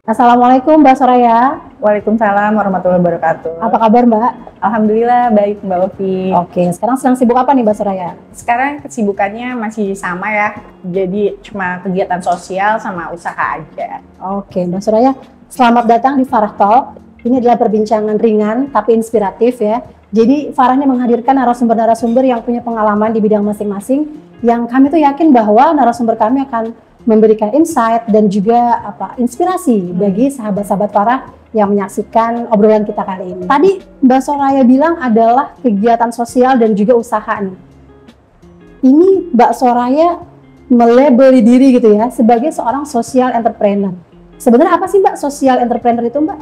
Assalamualaikum Mbak Soraya. Waalaikumsalam warahmatullahi wabarakatuh. Apa kabar Mbak? Alhamdulillah baik Mbak Ovi. Oke, sekarang sedang sibuk apa nih Mbak Soraya? Sekarang kesibukannya masih sama ya, jadi cuma kegiatan sosial sama usaha aja. Oke Mbak Soraya, selamat datang di Farah Talk. Ini adalah perbincangan ringan tapi inspiratif ya. Jadi Farahnya menghadirkan narasumber-narasumber yang punya pengalaman di bidang masing-masing, yang kami tuh yakin bahwa narasumber kami akan memberikan insight dan juga inspirasi bagi sahabat-sahabat Farah yang menyaksikan obrolan kita kali ini. Tadi Mbak Soraya bilang adalah kegiatan sosial dan juga usaha nih. Ini Mbak Soraya melabeli diri gitu ya sebagai seorang social entrepreneur. Sebenarnya apa sih Mbak social entrepreneur itu Mbak?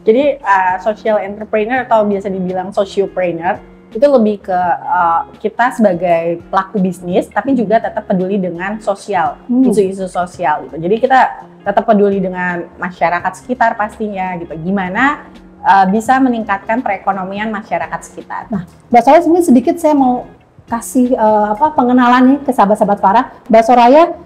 Jadi social entrepreneur atau biasa dibilang sociopreneur itu lebih ke kita sebagai pelaku bisnis tapi juga tetap peduli dengan sosial, isu-isu sosial gitu. Jadi kita tetap peduli dengan masyarakat sekitar pastinya gitu. Gimana bisa meningkatkan perekonomian masyarakat sekitar. Nah, Mbak Soraya sebenarnya sedikit saya mau kasih pengenalan nih ke sahabat-sahabat Farah. Mbak Soraya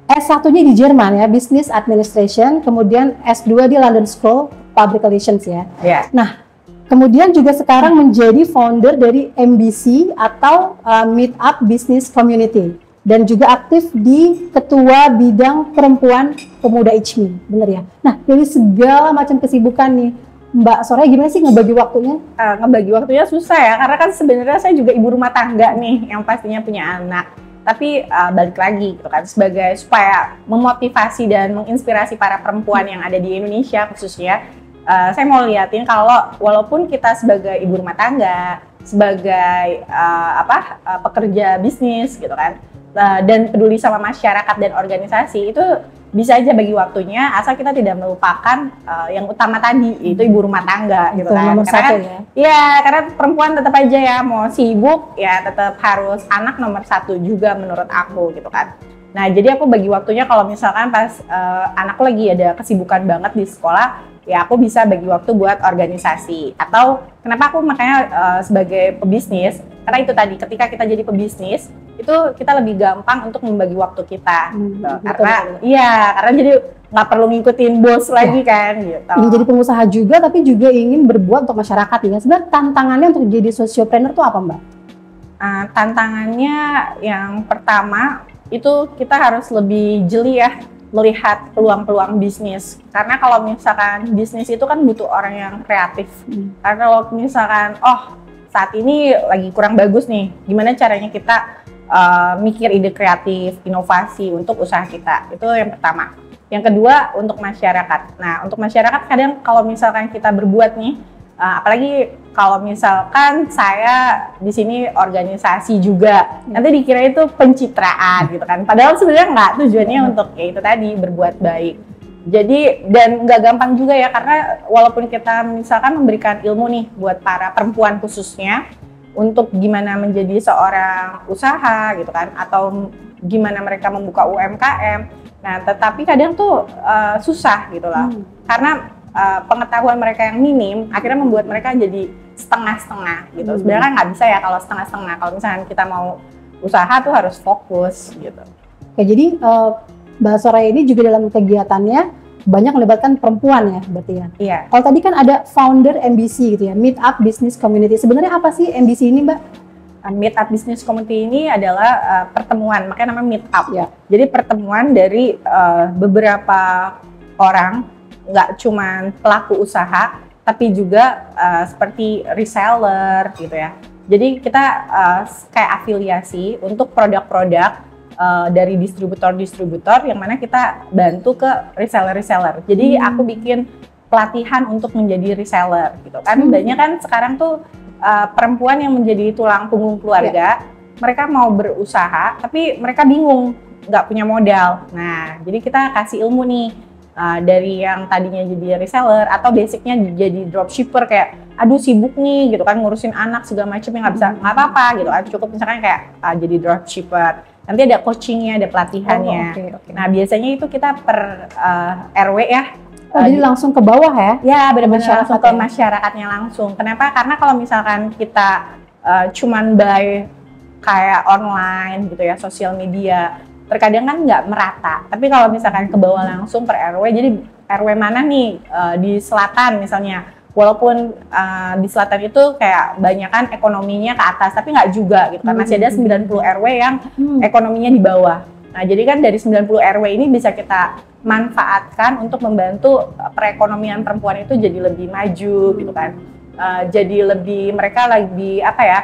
S1-nya di Jerman ya, Business Administration, kemudian S2 di London School Public Relations ya. Yeah. Nah, kemudian juga sekarang menjadi founder dari MBC atau Meetup Business Community dan juga aktif di ketua bidang perempuan pemuda ICMI, bener ya? Nah, dari segala macam kesibukan nih, Mbak Soraya gimana sih ngebagi waktunya? Ngebagi waktunya susah ya, karena kan sebenarnya saya juga ibu rumah tangga nih, yang pastinya punya anak. Tapi balik lagi gitu kan, supaya memotivasi dan menginspirasi para perempuan yang ada di Indonesia khususnya, saya mau liatin kalau walaupun kita sebagai ibu rumah tangga, sebagai pekerja bisnis gitu kan, dan peduli sama masyarakat dan organisasi, itu bisa aja bagi waktunya asal kita tidak melupakan yang utama tadi, yaitu ibu rumah tangga gitu kan. Nomor karena satu kan, karena perempuan tetap aja ya mau sibuk ya tetap harus anak nomor satu juga menurut aku gitu kan. Nah jadi aku bagi waktunya kalau misalkan pas anakku lagi ada kesibukan banget di sekolah, ya aku bisa bagi waktu buat organisasi. Atau kenapa aku makanya sebagai pebisnis, karena itu tadi ketika kita jadi pebisnis itu kita lebih gampang untuk membagi waktu kita gitu. Karena jadi nggak perlu ngikutin bos lagi kan gitu. Ingin jadi pengusaha juga tapi juga ingin berbuat untuk masyarakat ya. Sebenarnya tantangannya untuk jadi sociopreneur itu apa Mbak? Tantangannya yang pertama itu kita harus lebih jeli ya melihat peluang-peluang bisnis. Karena kalau misalkan bisnis itu kan butuh orang yang kreatif. Karena kalau misalkan, saat ini lagi kurang bagus nih, gimana caranya kita mikir ide kreatif, inovasi untuk usaha kita. Itu yang pertama. Yang kedua, untuk masyarakat. Nah, untuk masyarakat kadang kalau misalkan kita berbuat nih, apalagi kalau misalkan saya di sini organisasi juga, nanti dikira itu pencitraan gitu kan. Padahal sebenarnya enggak, tujuannya untuk ya itu tadi berbuat baik. Jadi dan nggak gampang juga ya, karena walaupun kita misalkan memberikan ilmu nih buat para perempuan khususnya untuk gimana menjadi seorang usaha gitu kan, atau gimana mereka membuka UMKM. Nah, tetapi kadang tuh susah gitu lah, karena pengetahuan mereka yang minim akhirnya membuat mereka jadi setengah-setengah gitu. Sebenarnya kan nggak bisa ya kalau setengah-setengah. Kalau misalnya kita mau usaha tuh harus fokus gitu. Oke, jadi Mbak Soraya ini juga dalam kegiatannya banyak melibatkan perempuan ya berarti ya? Iya. Kalau tadi kan ada founder MBC gitu ya, Meetup Business Community. Sebenarnya apa sih MBC ini Mbak? Meetup Business Community ini adalah pertemuan, makanya namanya Meetup. Ya. Jadi pertemuan dari beberapa orang, nggak cuman pelaku usaha, tapi juga seperti reseller gitu ya. Jadi kita kayak afiliasi untuk produk-produk dari distributor-distributor yang mana kita bantu ke reseller-reseller. Jadi aku bikin pelatihan untuk menjadi reseller gitu kan. Banyak kan sekarang tuh perempuan yang menjadi tulang punggung keluarga, mereka mau berusaha tapi mereka bingung, nggak punya modal. Nah, jadi kita kasih ilmu nih dari yang tadinya jadi reseller atau basicnya jadi dropshipper, kayak aduh sibuk nih gitu kan ngurusin anak segala macam yang nggak bisa, nggak apa-apa gitu kan, cukup misalkan kayak jadi dropshipper. Nanti ada coachingnya, ada pelatihannya. Okay. Nah biasanya itu kita per RW ya. Jadi langsung ke bawah ya? Ya benar-benar langsung ke masyarakatnya langsung. Kenapa? Karena kalau misalkan kita cuman by kayak online gitu ya, sosial media, terkadang kan nggak merata. Tapi kalau misalkan ke bawah langsung per RW, jadi RW mana nih di selatan misalnya. Walaupun di selatan itu kayak banyakan ekonominya ke atas, tapi nggak juga gitu kan. Masih ada 90 RW yang ekonominya di bawah. Nah, jadi kan dari 90 RW ini bisa kita manfaatkan untuk membantu perekonomian perempuan itu jadi lebih maju gitu kan. Jadi lebih mereka lebih apa ya?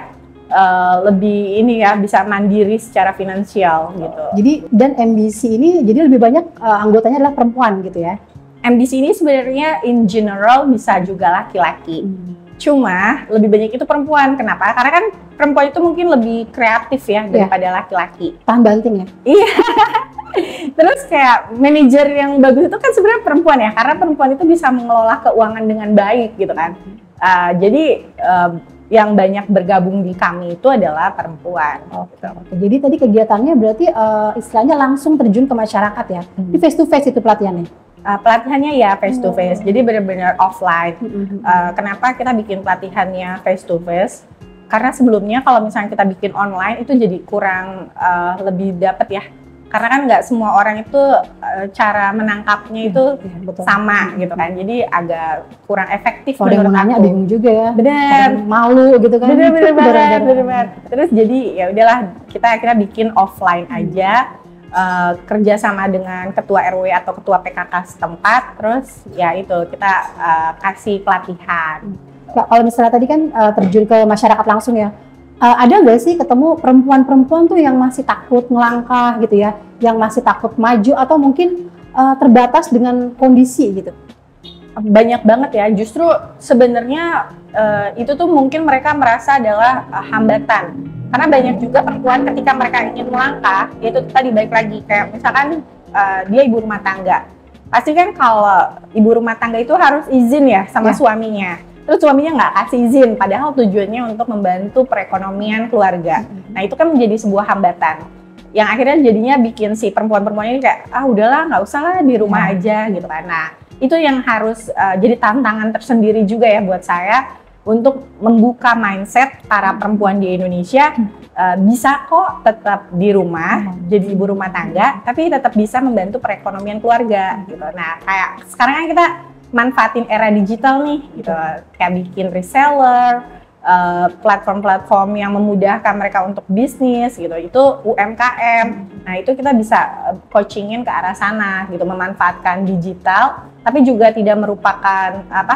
Lebih ini ya, bisa mandiri secara finansial gitu. Jadi dan MBC ini jadi lebih banyak anggotanya adalah perempuan gitu ya. MBC ini sebenarnya in general bisa juga laki-laki. Cuma lebih banyak itu perempuan. Kenapa? Karena kan perempuan itu mungkin lebih kreatif ya daripada laki-laki. Tahan banting ya? Iya. Terus kayak manajer yang bagus itu kan sebenarnya perempuan ya. Karena perempuan itu bisa mengelola keuangan dengan baik gitu kan. Jadi yang banyak bergabung di kami itu adalah perempuan. Oke. Jadi tadi kegiatannya berarti istilahnya langsung terjun ke masyarakat ya? Di face to face itu pelatihannya? Pelatihannya ya face to face, jadi benar-benar offline. Kenapa kita bikin pelatihannya face to face? Karena sebelumnya kalau misalnya kita bikin online itu jadi kurang lebih dapat ya. Karena kan nggak semua orang itu cara menangkapnya itu sama gitu kan. Jadi agak kurang efektif. Kalau yang nanya bingung juga ya. Bener. Malu gitu kan. Bener. Terus jadi ya udahlah kita akhirnya bikin offline aja. Kerjasama dengan ketua RW atau ketua PKK setempat, terus ya itu kita kasih pelatihan. Ya, kalau misalnya tadi kan terjun ke masyarakat langsung ya, ada nggak sih ketemu perempuan-perempuan tuh yang masih takut ngelangkah gitu ya, yang masih takut maju atau mungkin terbatas dengan kondisi gitu? Banyak banget ya, justru sebenarnya itu tuh mungkin mereka merasa adalah hambatan. Karena banyak juga perempuan ketika mereka ingin melangkah, yaitu tadi balik lagi, kayak misalkan dia ibu rumah tangga. Pasti kan kalau ibu rumah tangga itu harus izin ya sama suaminya. Terus suaminya nggak kasih izin, padahal tujuannya untuk membantu perekonomian keluarga. Nah itu kan menjadi sebuah hambatan. Yang akhirnya jadinya bikin si perempuan-perempuan ini kayak, udahlah nggak usah lah di rumah aja gitu kan. Nah itu yang harus jadi tantangan tersendiri juga ya buat saya, untuk membuka mindset para perempuan di Indonesia, bisa kok tetap di rumah, jadi ibu rumah tangga, tapi tetap bisa membantu perekonomian keluarga gitu. Nah kayak sekarang kan kita manfaatin era digital nih gitu, kayak bikin reseller, platform-platform yang memudahkan mereka untuk bisnis gitu, itu UMKM. Nah itu kita bisa coachingin ke arah sana gitu, memanfaatkan digital tapi juga tidak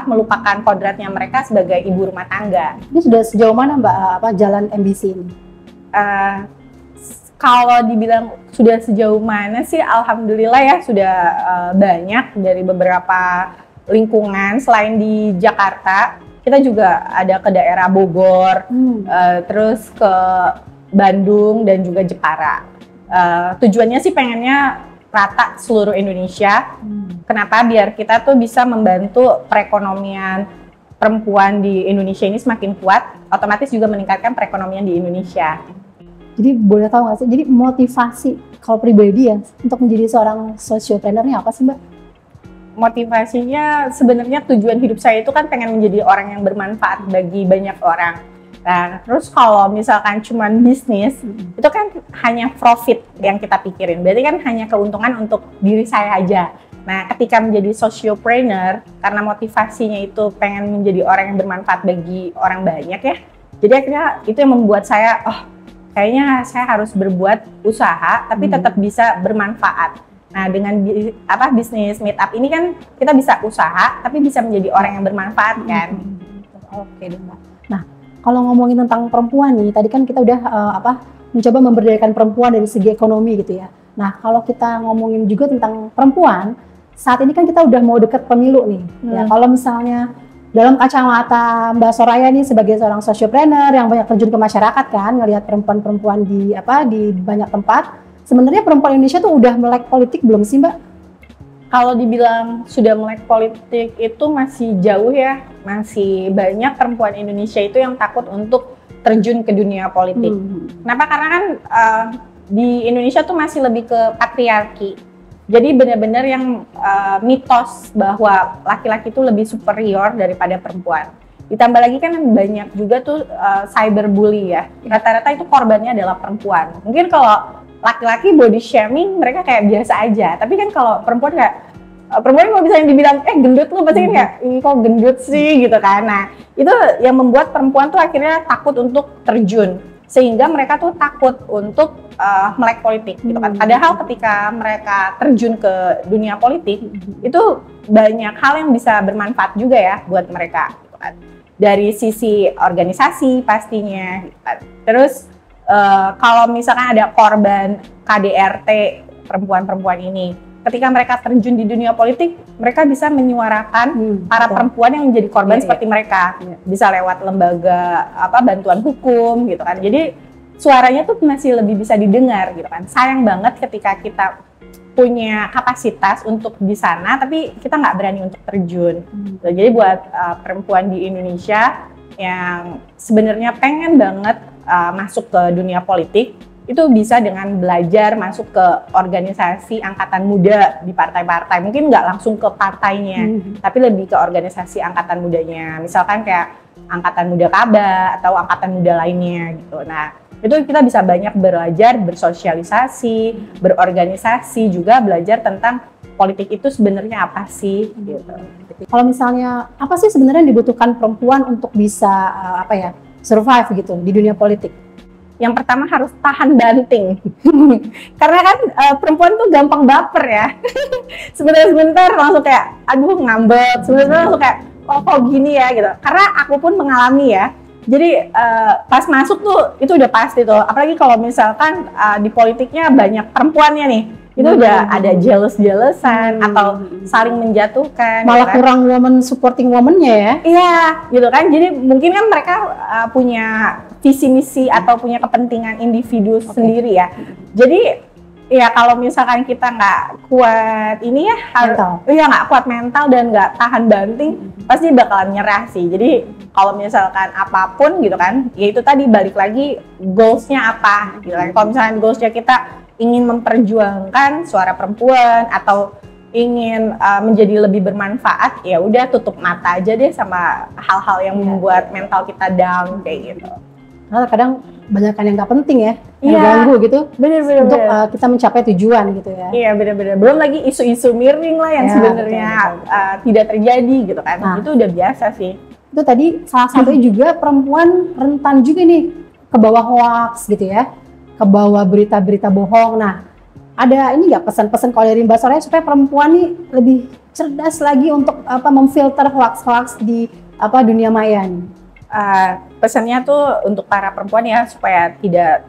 melupakan kodratnya mereka sebagai ibu rumah tangga. Ini sudah sejauh mana Mbak jalan MBC ini? Kalau dibilang sudah sejauh mana sih, alhamdulillah ya sudah banyak dari beberapa lingkungan. Selain di Jakarta, kita juga ada ke daerah Bogor, terus ke Bandung dan juga Jepara. Tujuannya sih pengennya rata seluruh Indonesia. Kenapa? Biar kita tuh bisa membantu perekonomian perempuan di Indonesia ini semakin kuat, otomatis juga meningkatkan perekonomian di Indonesia. Jadi boleh tahu nggak sih, jadi motivasi kalau pribadi ya untuk menjadi seorang sociopreneur ini apa sih Mbak? Motivasinya sebenarnya tujuan hidup saya itu kan pengen menjadi orang yang bermanfaat bagi banyak orang. Nah, terus kalau misalkan cuman bisnis, itu kan hanya profit yang kita pikirin. Berarti kan hanya keuntungan untuk diri saya aja. Nah, ketika menjadi sociopreneur, karena motivasinya itu pengen menjadi orang yang bermanfaat bagi orang banyak ya. Jadi akhirnya itu yang membuat saya, kayaknya saya harus berbuat usaha, tapi tetap bisa bermanfaat. Nah, dengan bisnis meetup ini kan kita bisa usaha, tapi bisa menjadi orang yang bermanfaat kan. Oke deh Mbak. Nah, kalau ngomongin tentang perempuan nih, tadi kan kita udah mencoba memberdayakan perempuan dari segi ekonomi gitu ya. Nah, kalau kita ngomongin juga tentang perempuan, saat ini kan kita udah mau deket pemilu nih. Ya, kalau misalnya dalam kacamata Mbak Soraya nih sebagai seorang sociopreneur yang banyak terjun ke masyarakat kan, ngelihat perempuan-perempuan di banyak tempat, sebenarnya perempuan Indonesia tuh udah melek politik belum sih Mbak? Kalau dibilang sudah melek politik itu masih jauh ya, masih banyak perempuan Indonesia itu yang takut untuk terjun ke dunia politik. Kenapa? Karena kan di Indonesia tuh masih lebih ke patriarki. Jadi benar-benar yang mitos bahwa laki-laki itu lebih superior daripada perempuan. Ditambah lagi kan banyak juga tuh cyberbully ya. Rata-rata itu korbannya adalah perempuan. Mungkin kalau laki-laki body shaming mereka kayak biasa aja, tapi kan kalau perempuan kayak perempuan kalau misalnya dibilang gendut lu pasti kan kayak ih kok gendut sih gitu kan. Nah itu yang membuat perempuan tuh akhirnya takut untuk terjun, sehingga mereka tuh takut untuk melek politik gitu kan. Padahal ketika mereka terjun ke dunia politik itu banyak hal yang bisa bermanfaat juga ya buat mereka gitu kan. Dari sisi organisasi pastinya gitu kan. Terus kalau misalkan ada korban KDRT perempuan-perempuan ini, ketika mereka terjun di dunia politik, mereka bisa menyuarakan para perempuan yang menjadi korban seperti mereka. Bisa lewat lembaga bantuan hukum gitu kan. Jadi suaranya tuh masih lebih bisa didengar gitu kan. Sayang banget ketika kita punya kapasitas untuk di sana, tapi kita nggak berani untuk terjun. Jadi buat perempuan di Indonesia yang sebenarnya pengen banget masuk ke dunia politik, itu bisa dengan belajar masuk ke organisasi angkatan muda di partai-partai. Mungkin nggak langsung ke partainya, tapi lebih ke organisasi angkatan mudanya. Misalkan kayak angkatan muda Kaba atau angkatan muda lainnya gitu. Nah, itu kita bisa banyak belajar, bersosialisasi, berorganisasi, juga belajar tentang politik itu sebenarnya apa sih gitu. Kalau misalnya apa sih sebenarnya yang dibutuhkan perempuan untuk bisa survive gitu di dunia politik? Yang pertama harus tahan banting. Karena kan perempuan tuh gampang baper ya. Sebentar-sebentar langsung kayak aduh ngambek, sebentar langsung kayak oh kok gini ya gitu. Karena aku pun mengalami ya. Jadi pas masuk tuh itu udah pasti tuh. Apalagi kalau misalkan di politiknya banyak perempuannya nih. Itu udah ada jealous-jealousan atau saling menjatuhkan. Malah gitu kan. kurang woman supporting woman-nya ya. Iya, gitu kan. Jadi mungkin kan mereka punya visi misi atau punya kepentingan individu sendiri ya. Jadi ya kalau misalkan kita nggak kuat ini ya nggak kuat mental dan nggak tahan banting, pasti bakalan nyerah sih. Jadi kalau misalkan apapun gitu kan, ya itu tadi balik lagi goals-nya apa gitu kan. Kalau misalkan goals-nya kita ingin memperjuangkan suara perempuan atau ingin menjadi lebih bermanfaat, ya udah tutup mata aja deh sama hal-hal yang membuat mental kita down kayak gitu. Karena kadang banyak yang nggak penting ya, yang ganggu gitu, bener-bener untuk kita mencapai tujuan gitu ya. Iya bener-bener. Belum lagi isu-isu miring lah yang sebenarnya tidak terjadi gitu kan. Nah, itu udah biasa sih. Itu tadi salah satunya juga perempuan rentan juga nih ke bawah hoax gitu ya, ke bawah berita-berita bohong. Nah, ada ini nggak pesan-pesan kalau dari Mbak Soraya supaya perempuan nih lebih cerdas lagi untuk memfilter hoax-hoax di dunia maya nih? Pesannya tuh untuk para perempuan ya supaya tidak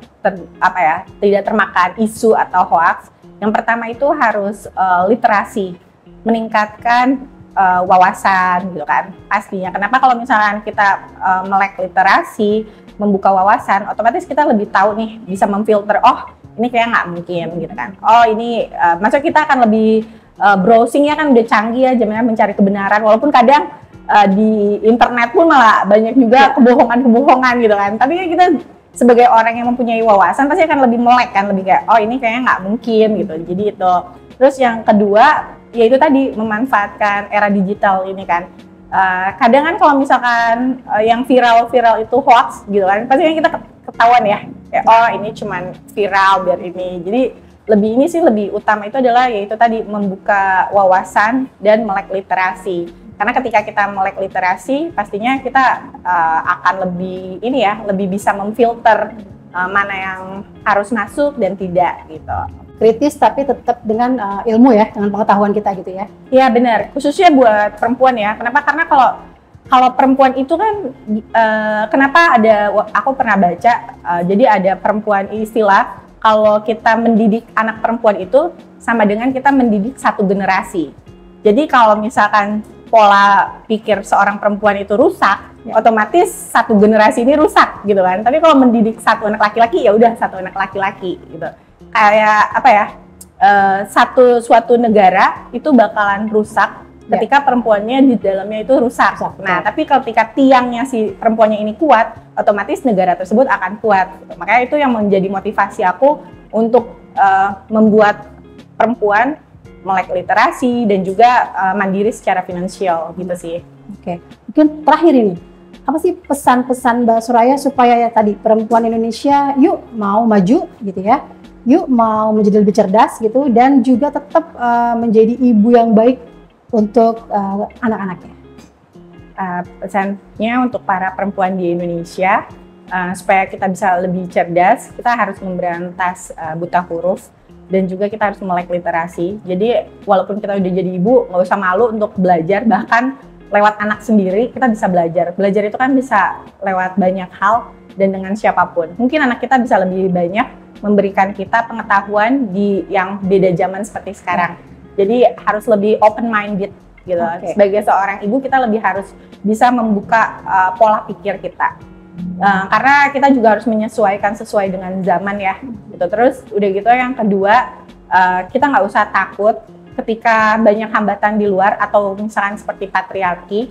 termakan isu atau hoax. Yang pertama itu harus literasi, meningkatkan wawasan gitu kan pastinya. Kenapa kalau misalkan kita melek literasi, membuka wawasan, otomatis kita lebih tahu nih, bisa memfilter, oh ini kayak nggak mungkin gitu kan. Oh ini, maksudnya kita akan lebih browsingnya kan udah canggih ya, zamannya mencari kebenaran, walaupun kadang di internet pun malah banyak juga kebohongan-kebohongan gitu kan. Tapi kita sebagai orang yang mempunyai wawasan pasti akan lebih melek kan, lebih kayak oh ini kayaknya nggak mungkin gitu. Jadi itu. Terus yang kedua, yaitu tadi memanfaatkan era digital ini kan. Kadang kan kalau misalkan yang viral-viral itu hoax gitu kan, pasti kan kita ketahuan ya, kayak oh ini cuman viral biar ini. Jadi lebih utama itu adalah yaitu tadi membuka wawasan dan melek literasi. Karena ketika kita melek literasi, pastinya kita akan lebih bisa memfilter mana yang harus masuk dan tidak gitu. Kritis tapi tetap dengan ilmu ya, dengan pengetahuan kita gitu ya. Iya benar, khususnya buat perempuan ya. Kenapa? Karena kalau perempuan itu kan, kenapa aku pernah baca, jadi ada perempuan istilah, kalau kita mendidik anak perempuan itu sama dengan kita mendidik satu generasi. Jadi kalau misalkan pola pikir seorang perempuan itu rusak, otomatis satu generasi ini rusak gitu kan. Tapi kalau mendidik satu anak laki-laki, ya udah satu anak laki-laki gitu. Kayak suatu negara itu bakalan rusak ketika perempuannya di dalamnya itu rusak. Nah, tapi ketika tiangnya si perempuannya ini kuat, otomatis negara tersebut akan kuat. Gitu. Makanya itu yang menjadi motivasi aku untuk membuat perempuan melek literasi dan juga mandiri secara finansial gitu sih. Oke, mungkin terakhir ini, apa sih pesan-pesan Mbak Soraya supaya ya tadi perempuan Indonesia yuk mau maju gitu ya, yuk mau menjadi lebih cerdas gitu, dan juga tetap menjadi ibu yang baik untuk anak-anaknya? Pesannya untuk para perempuan di Indonesia, supaya kita bisa lebih cerdas, kita harus memberantas buta huruf, dan juga kita harus melek literasi. Jadi walaupun kita udah jadi ibu, nggak usah malu untuk belajar, bahkan lewat anak sendiri kita bisa belajar. Belajar itu kan bisa lewat banyak hal dan dengan siapapun. Mungkin anak kita bisa lebih banyak memberikan kita pengetahuan di yang beda zaman seperti sekarang. Jadi harus lebih open minded gitu. Oke. Sebagai seorang ibu kita lebih harus bisa membuka pola pikir kita. Karena kita juga harus menyesuaikan sesuai dengan zaman ya. Gitu. Terus udah gitu yang kedua, kita nggak usah takut ketika banyak hambatan di luar atau misalkan seperti patriarki.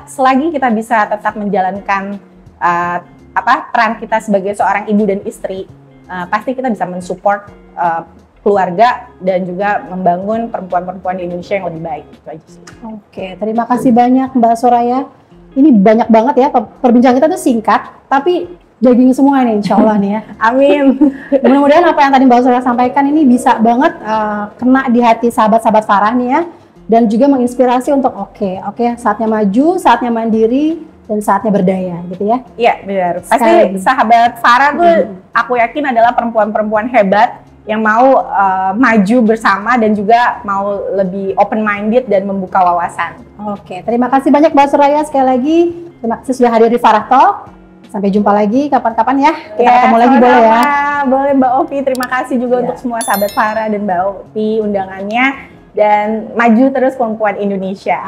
Selagi kita bisa tetap menjalankan peran kita sebagai seorang ibu dan istri, pasti kita bisa mensupport keluarga dan juga membangun perempuan-perempuan di Indonesia yang lebih baik. Itu aja sih. Oke, terima kasih banyak Mbak Soraya. Ini banyak banget ya, perbincangan kita tuh singkat, tapi daging semua nih insya Allah nih ya. Amin. Mudah-mudahan apa yang tadi Mbak Soraya sampaikan ini bisa banget kena di hati sahabat-sahabat Farah nih ya. Dan juga menginspirasi untuk oke, saatnya maju, saatnya mandiri, dan saatnya berdaya gitu ya. Iya benar. Pasti sahabat Farah tuh aku yakin adalah perempuan-perempuan hebat yang mau maju bersama dan juga mau lebih open minded dan membuka wawasan. Oke, terima kasih banyak Mbak Soraya sekali lagi. Terima kasih sudah hadir di Farah Talk. Sampai jumpa lagi kapan-kapan ya. Kita ketemu lagi boleh ya. Boleh Mbak Ovi. Terima kasih juga untuk semua sahabat Farah dan Mbak Ovi undangannya, dan maju terus perempuan Indonesia.